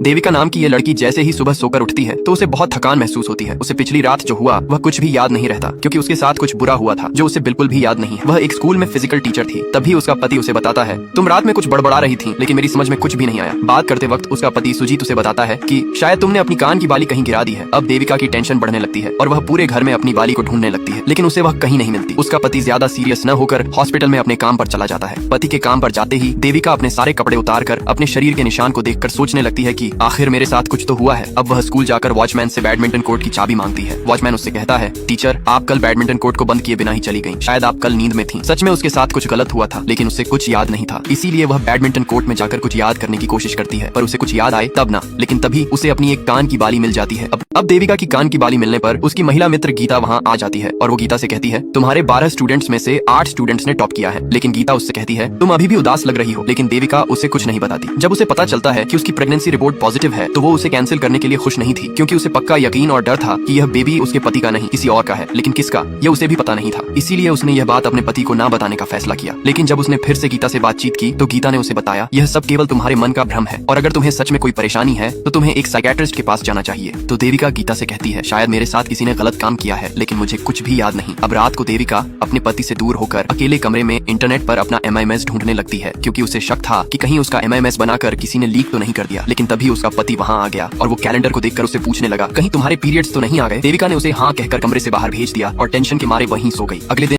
देविका नाम की ये लड़की जैसे ही सुबह सोकर उठती है तो उसे बहुत थकान महसूस होती है। उसे पिछली रात जो हुआ वह कुछ भी याद नहीं रहता, क्योंकि उसके साथ कुछ बुरा हुआ था जो उसे बिल्कुल भी याद नहीं है। वह एक स्कूल में फिजिकल टीचर थी। तभी उसका पति उसे बताता है, तुम रात में कुछ बड़बड़ा रही थी लेकिन मेरी समझ में कुछ भी नहीं आया। बात करते वक्त उसका पति सुजीत उसे बताता है कि शायद तुमने अपनी कान की बाली कहीं गिरा दी है। अब देविका की टेंशन बढ़ने लगती है और वह पूरे घर में अपनी बाली को ढूंढने लगती है, लेकिन उसे वह कहीं नहीं मिलती। उसका पति ज्यादा सीरियस न होकर हॉस्पिटल में अपने काम पर चला जाता है। पति के काम पर जाते ही देविका अपने सारे कपड़े उतार कर अपने शरीर के निशान को देखकर सोचने लगती है कि आखिर मेरे साथ कुछ तो हुआ है। अब वह स्कूल जाकर वॉचमैन से बैडमिंटन कोर्ट की चाबी मांगती है। वॉचमैन उससे कहता है, टीचर आप कल बैडमिंटन कोर्ट को बंद किए बिना ही चली गई। शायद आप कल नींद में थी। सच में उसके साथ कुछ गलत हुआ था, लेकिन उसे कुछ याद नहीं था। इसीलिए वह बैडमिंटन कोर्ट में जाकर कुछ याद करने की कोशिश करती है, पर उसे कुछ याद आए तब ना। लेकिन तभी उसे अपनी एक कान की बाली मिल जाती है। अब देविका की कान की बाली मिलने पर उसकी महिला मित्र गीता वहाँ आ जाती है और वो गीता से कहती है, तुम्हारे 12 स्टूडेंट्स में से 8 स्टूडेंट्स ने टॉप किया है। लेकिन गीता उससे कहती है, तुम अभी भी उदास लग रही हो। लेकिन देविका उसे कुछ नहीं बताती। जब उसे पता चलता है कि उसकी प्रेगनेंसी रिपोर्ट पॉजिटिव है तो वो उसे कैंसिल करने के लिए खुश नहीं थी, क्योंकि उसे पक्का यकीन और डर था कि यह बेबी उसके पति का नहीं किसी और का है। लेकिन किसका यह उसे भी पता नहीं था। इसीलिए उसने यह बात अपने पति को ना बताने का फैसला किया। लेकिन जब उसने फिर से गीता से बातचीत की तो गीता ने उसे बताया, यह सब केवल तुम्हारे मन का भ्रम है और अगर तुम्हें सच में कोई परेशानी है तो तुम्हें एक साइकियाट्रिस्ट के पास जाना चाहिए। तो देविका गीता से कहती है, शायद मेरे साथ किसी ने गलत काम किया है, लेकिन मुझे कुछ भी याद नहीं। अब रात को देविका अपने पति से दूर होकर अकेले कमरे में इंटरनेट पर अपना MMS ढूंढने लगती है, क्योंकि उसे शक था कि कहीं उसका MMS बनाकर किसी ने लीक तो नहीं कर दिया। लेकिन तभी उसका पति वहाँ आ गया और वो कैलेंडर को देखकर उसे पूछने लगा, कहीं तुम्हारे पीरियड्स तो नहीं आ गए। देविका ने उसे हाँ कहकर कमरे से बाहर भेज दिया और टेंशन के मारे वहीं सो गई। अगले दिन